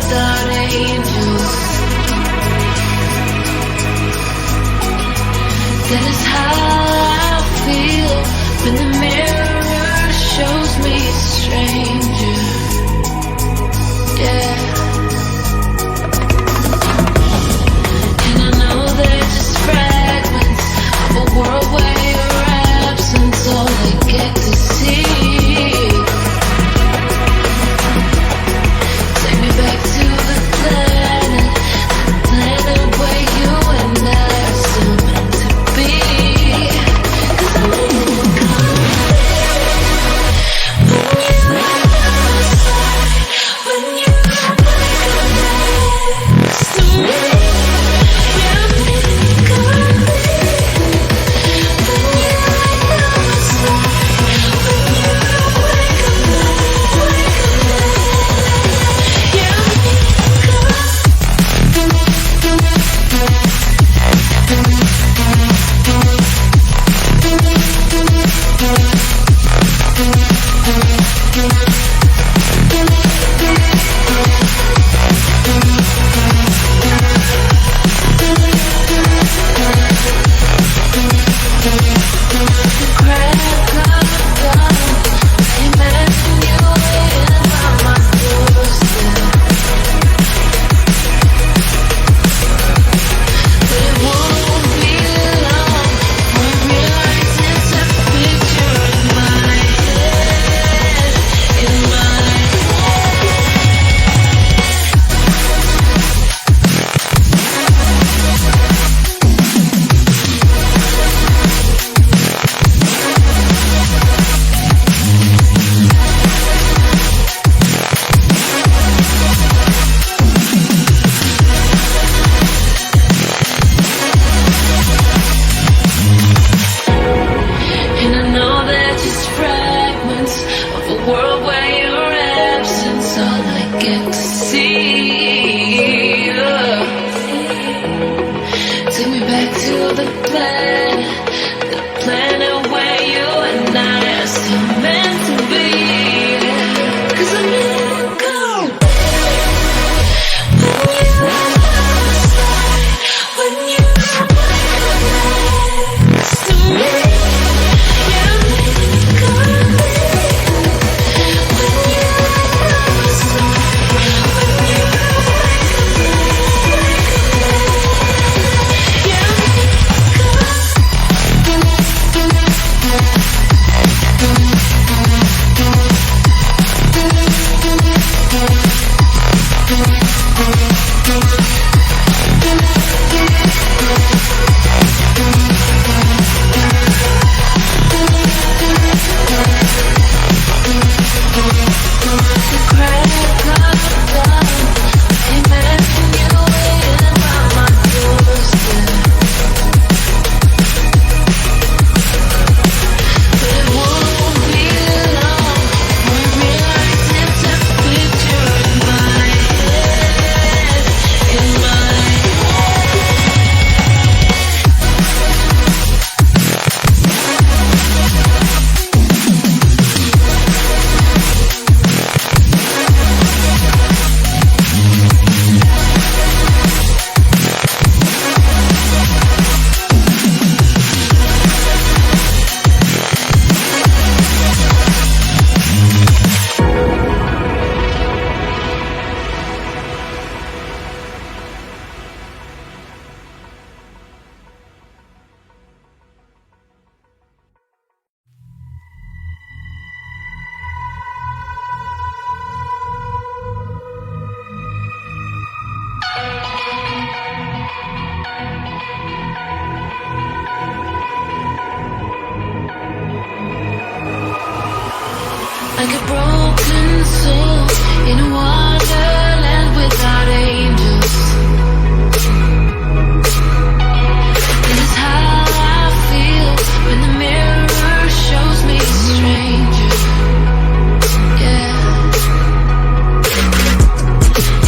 without angels. That is how I feel when the mirror shows me a stranger. Yeah. And I know they're just fragments of a world where your absence all I get to see. Take me back to the planet where you and I are still meant to be. 'Cause I'm in the when you next to me. Like a broken soul in a wonderland without angels. This is how I feel when the mirror shows me a stranger. Yeah.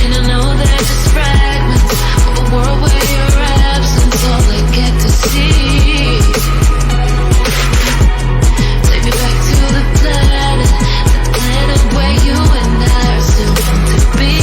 And I know they're just fragments of a world where your absence all I get to see. Take me back to the planet where you and I are still meant to be.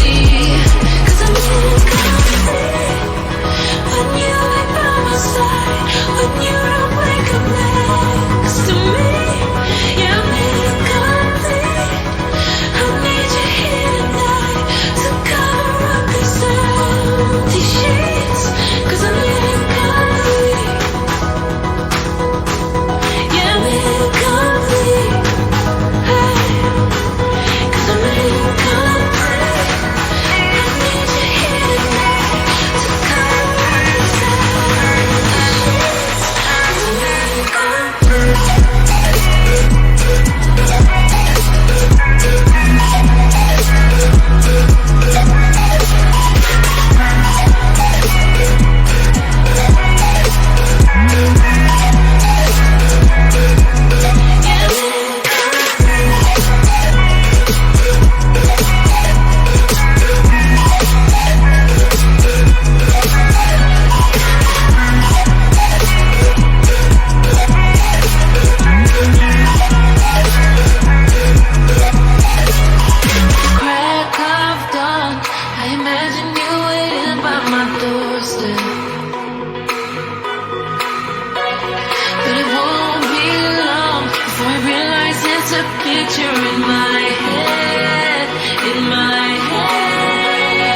picture in my head, in my head.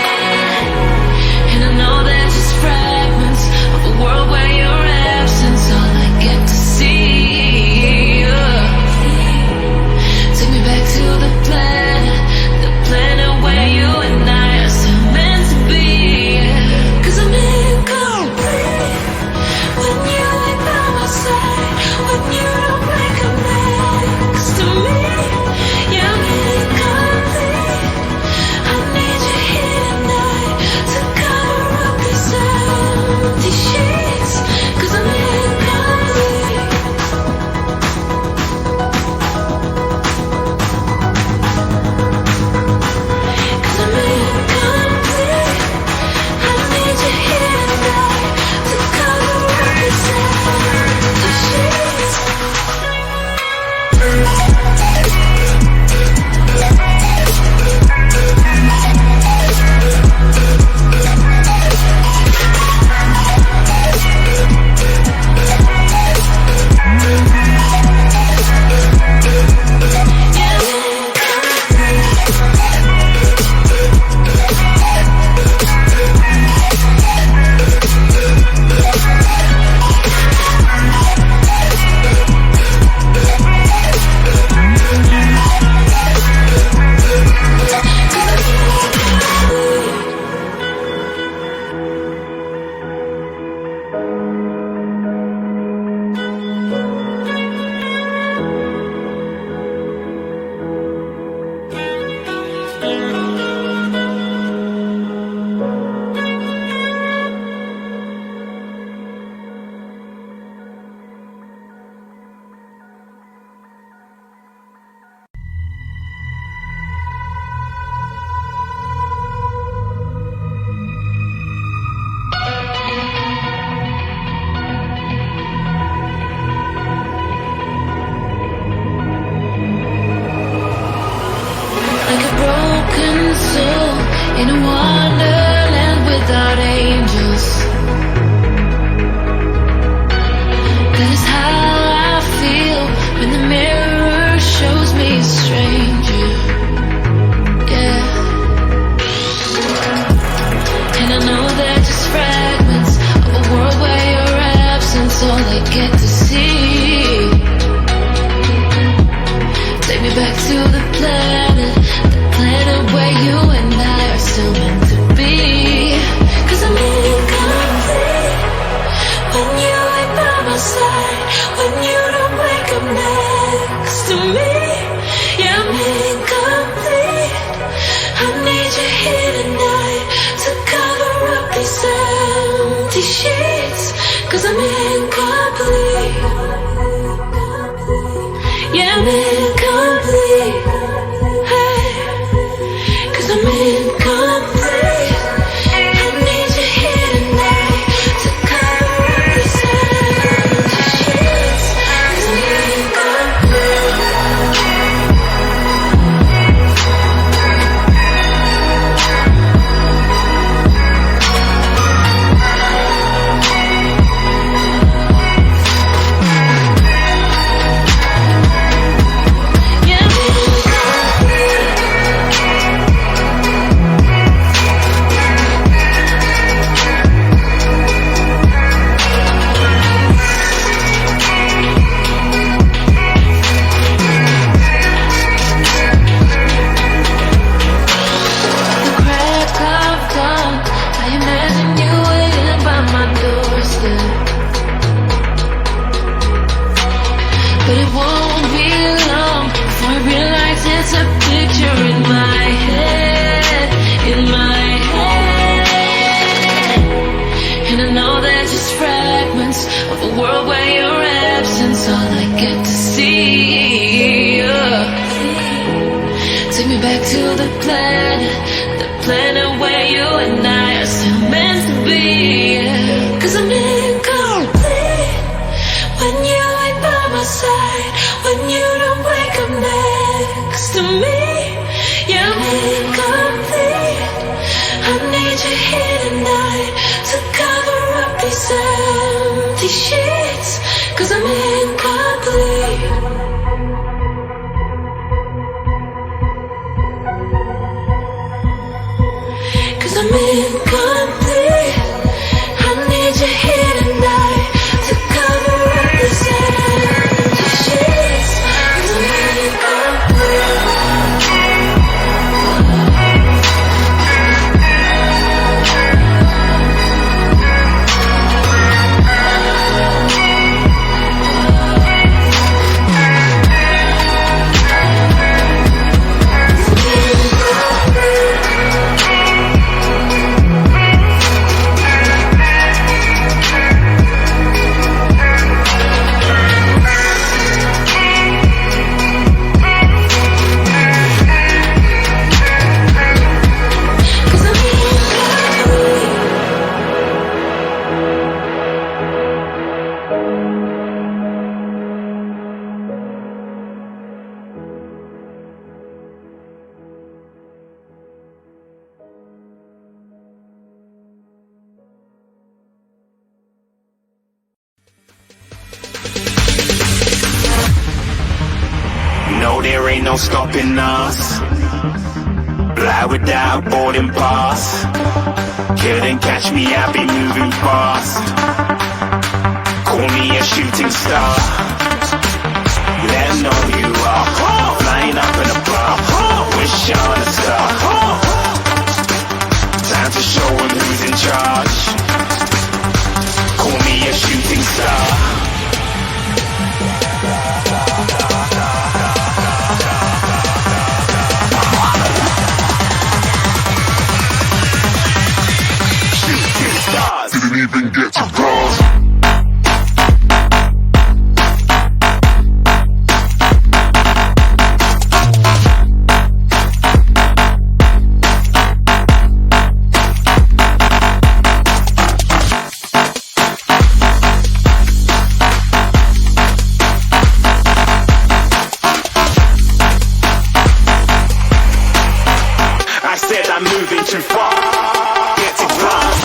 And I know they're just fragments of a world where your absence all I get to see. Take me back to the planet where you and I are still meant to be. 'Cause I'm incomplete when you ain't by my side, when you don't wake up next to me. Yeah, I'm incomplete. I need you here tonight to cover up these empty sheets. 'Cause I'm incomplete. 'Cause I'm incomplete. I need you here tonight to cover up these empty sheets. Like a broken soul in a wonderland without angels. That is how I feel when the mirror shows me a stranger. Yeah. And I know they're just fragments of a world where your absence all I get to see. Take me back to the planet where you and I are still meant to be. 'Cause I'm incomplete when you ain't by my side, when you don't wake up next to me. Yeah, I'm incomplete. I need you here tonight to cover up these empty sheets. 'Cause I'm incomplete. Yeah, I'm incomplete. I'm incomplete. I need you here tonight to cover up these empty sheets. 'Cause I'm incomplete. Yeah, but it won't be long before I realize it's a picture in my head, in my head. And I know they're just fragments of a world where your absence all I get to see. Take me back to the planet where you and I are still meant to be. 'Cause I'm incomplete when you ain't by my side, when you don't wake up next to me. Yeah, I'm incomplete. I need you here tonight to cover up these empty sheets. 'Cause I'm incomplete. ain't no stopping us. Fly without boarding pass. Couldn't catch me, I be moving fast. Call me a shooting star. Let 'em know who you are. Flying up in a bar. Wish on a star. Time to show 'em who's in charge. Call me a shooting star. Shooting stars. Didn't even get to cross. I said I'm moving too far. Get to glass.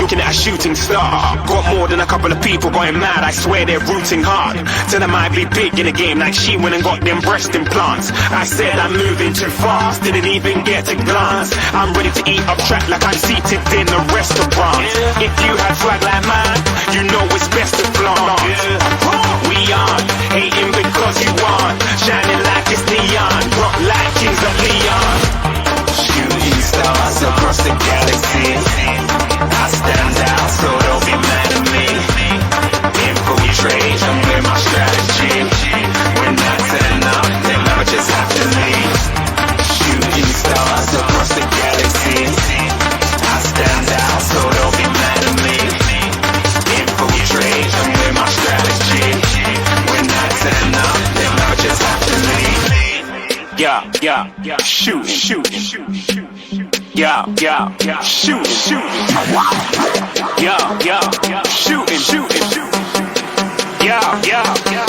Looking at a shooting star. Got more than a couple of people going mad, I swear they're rooting hard. Tell them I be big in the game like she went and got them breast implants. I said I'm moving too fast, didn't even get to glance. I'm ready to eat up track like I'm seated in a restaurant. If you had swag like mine, you know it's best to flaunt. We aren't hating because you aren't. Shining like it's neon, rock like kings of Leon. Shooting stars across the galaxy. I stand out, so don't be mad at me. Infiltrate, I'm with my strategy. When I turn up, then I just have to leave. Shooting stars across the galaxy. I stand out, so don't be mad at me. Infiltrate, I'm with my strategy. When I turn up, then I just have to leave. Yeah, shoot. Yeah, shoot. Yeah, shooting. Yeah,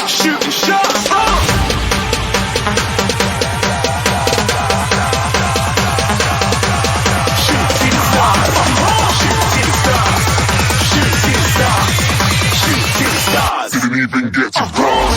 shooting shots. Shooting stars. Didn't even get to cross.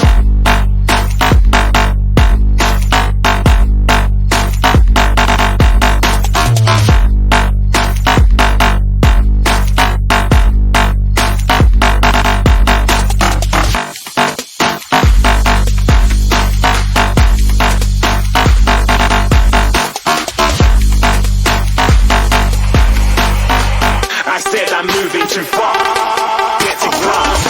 I said I'm moving too far. Get to glass.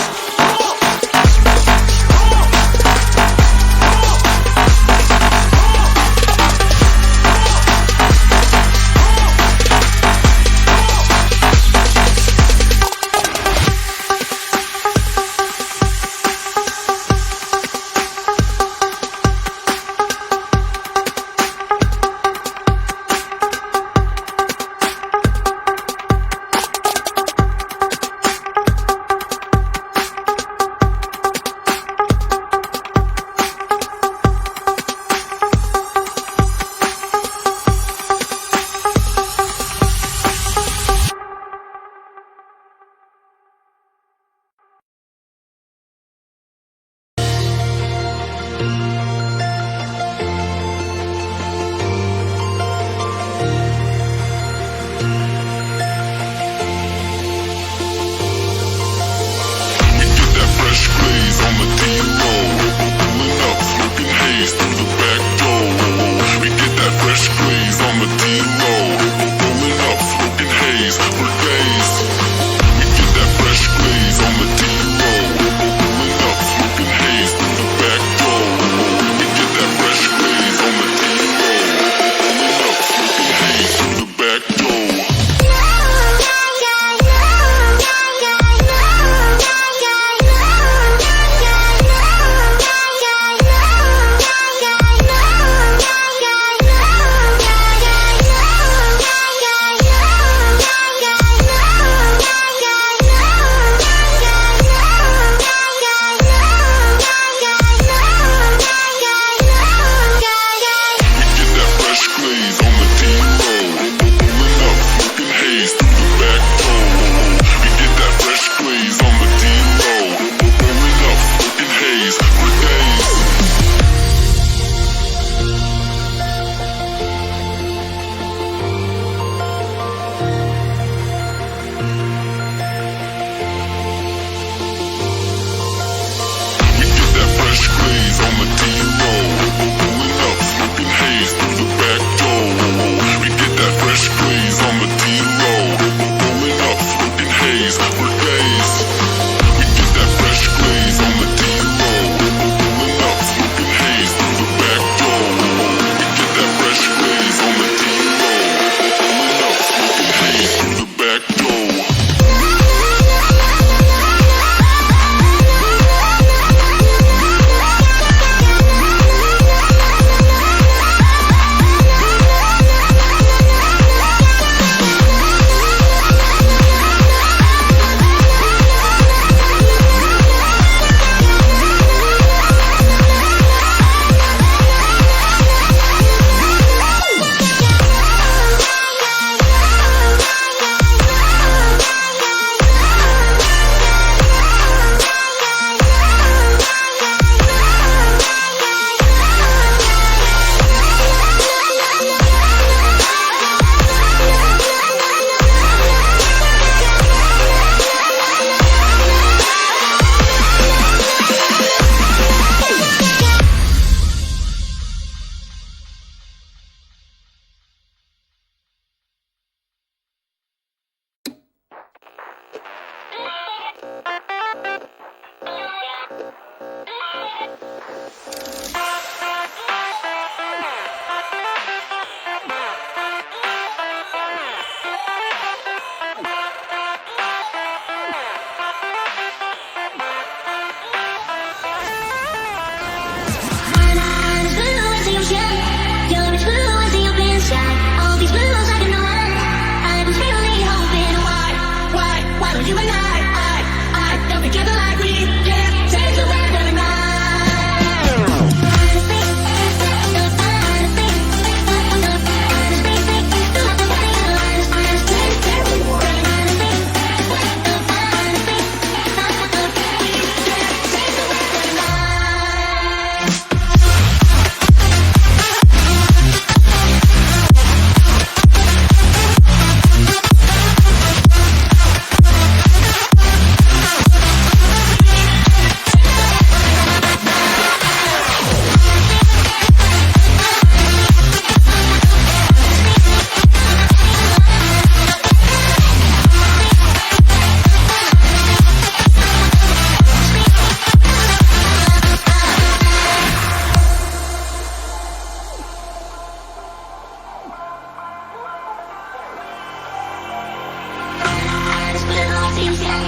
see you say.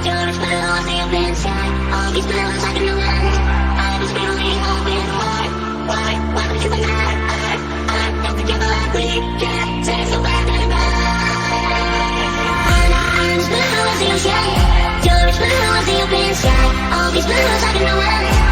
You're as blue as the open sky. All these blues I can know I was really hoping for. Why? Welcome to the night. I'm not together like we can't take so back and I'm as blue as the ocean. You're as blue as the open sky. All these blues I can know